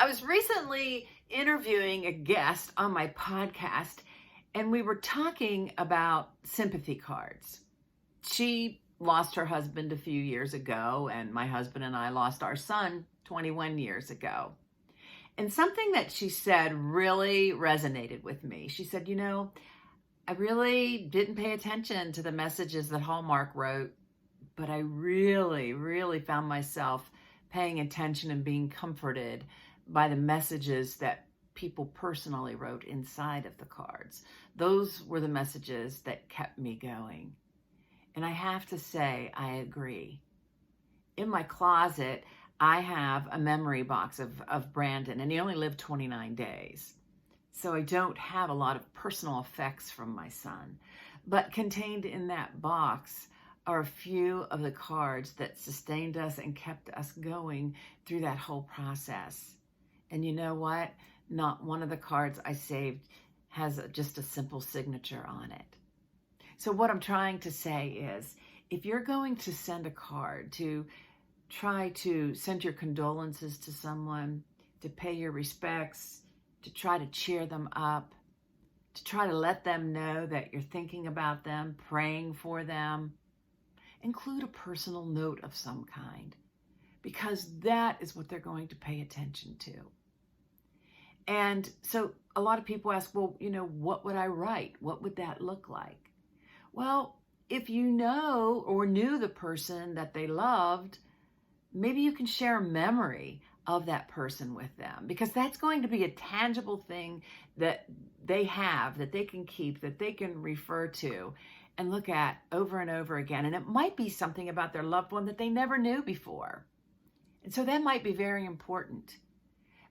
I was recently interviewing a guest on my podcast, and we were talking about sympathy cards. She lost her husband a few years ago, and my husband and I lost our son 21 years ago. And something that she said really resonated with me. She said, I really didn't pay attention to the messages that Hallmark wrote, but I really, really found myself paying attention and being comforted by the messages that people personally wrote inside of the cards. Those were the messages that kept me going. And I have to say, I agree. In my closet, I have a memory box of Brandon, and he only lived 29 days. So I don't have a lot of personal effects from my son. But contained in that box are a few of the cards that sustained us and kept us going through that whole process. And you know what? Not one of the cards I saved has just a simple signature on it. So what I'm trying to say is, if you're going to send a card, to try to send your condolences to someone, to pay your respects, to try to cheer them up, to try to let them know that you're thinking about them, praying for them, include a personal note of some kind, because that is what they're going to pay attention to. And so a lot of people ask, well, what would I write? What would that look like? Well, if you know or knew the person that they loved, maybe you can share a memory of that person with them, because that's going to be a tangible thing that they have, that they can keep, that they can refer to and look at over and over again. And it might be something about their loved one that they never knew before. And so that might be very important.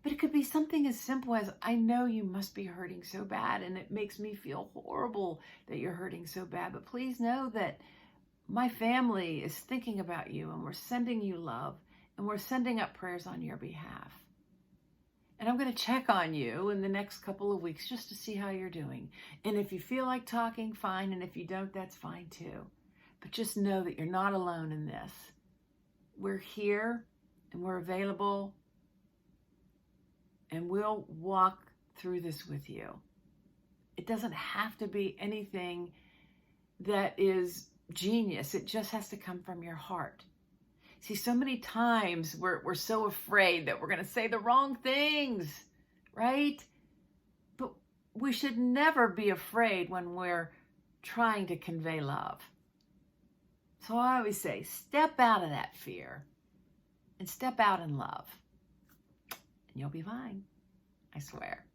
But it could be something as simple as, I know you must be hurting so bad, and it makes me feel horrible that you're hurting so bad. But please know that my family is thinking about you, and we're sending you love, and we're sending up prayers on your behalf. And I'm going to check on you in the next couple of weeks just to see how you're doing. And if you feel like talking, fine. And if you don't, that's fine too. But just know that you're not alone in this. We're here and we're available, and we'll walk through this with you. It doesn't have to be anything that is genius. It just has to come from your heart. See, so many times we're so afraid that we're going to say the wrong things, right? But we should never be afraid when we're trying to convey love. So I always say, step out of that fear and step out in love, and you'll be fine. I swear.